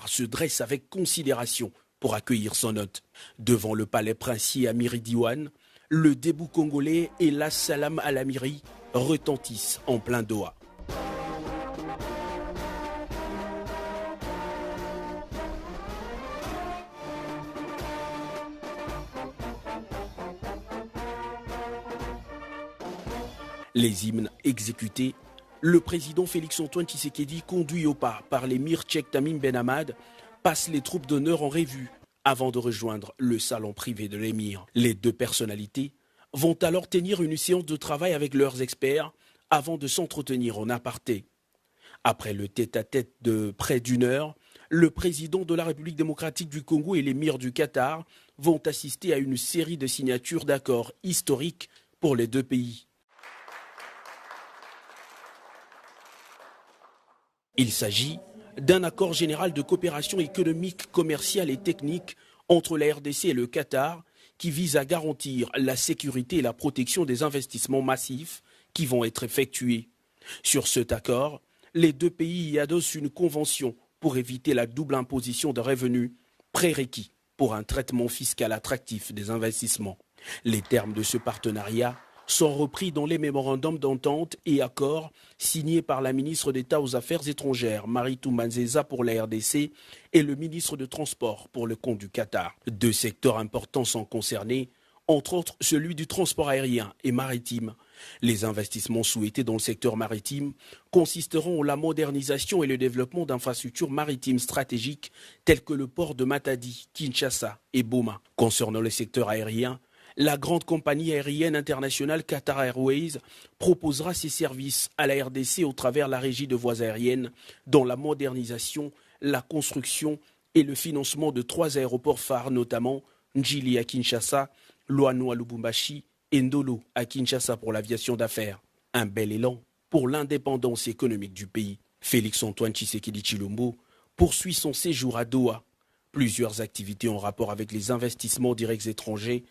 se dresse avec considération pour accueillir son hôte. Devant le palais princier Amiri Diwan, le debout congolais et la salam à l'Amiri retentissent en plein Doha. Les hymnes exécutés, le président Félix-Antoine Tshisekedi, conduit au pas par l'émir tchèque Tamim Ben Hamad, passe les troupes d'honneur en revue avant de rejoindre le salon privé de l'émir. Les deux personnalités vont alors tenir une séance de travail avec leurs experts avant de s'entretenir en aparté. Après le tête-à-tête de près d'une heure, le président de la République démocratique du Congo et l'émir du Qatar vont assister à une série de signatures d'accords historiques pour les deux pays. Il s'agit d'un accord général de coopération économique, commerciale et technique entre la RDC et le Qatar qui vise à garantir la sécurité et la protection des investissements massifs qui vont être effectués. Sur cet accord, les deux pays y adossent une convention pour éviter la double imposition de revenus, prérequis pour un traitement fiscal attractif des investissements. Les termes de ce partenariat sont repris dans les mémorandums d'entente et accords signés par la ministre d'État aux Affaires étrangères, Maritou Manzeza pour la RDC, et le ministre de Transport pour le compte du Qatar. Deux secteurs importants sont concernés, entre autres celui du transport aérien et maritime. Les investissements souhaités dans le secteur maritime consisteront en la modernisation et le développement d'infrastructures maritimes stratégiques telles que le port de Matadi, Kinshasa et Boma. Concernant le secteur aérien, la grande compagnie aérienne internationale Qatar Airways proposera ses services à la RDC au travers de la régie de voies aériennes dans la modernisation, la construction et le financement de 3 aéroports phares, notamment Njili à Kinshasa, Loano à Lubumbashi et Ndolo à Kinshasa pour l'aviation d'affaires. Un bel élan pour l'indépendance économique du pays. Félix-Antoine Tshisekedi Tshilombo poursuit son séjour à Doha. Plusieurs activités en rapport avec les investissements directs étrangers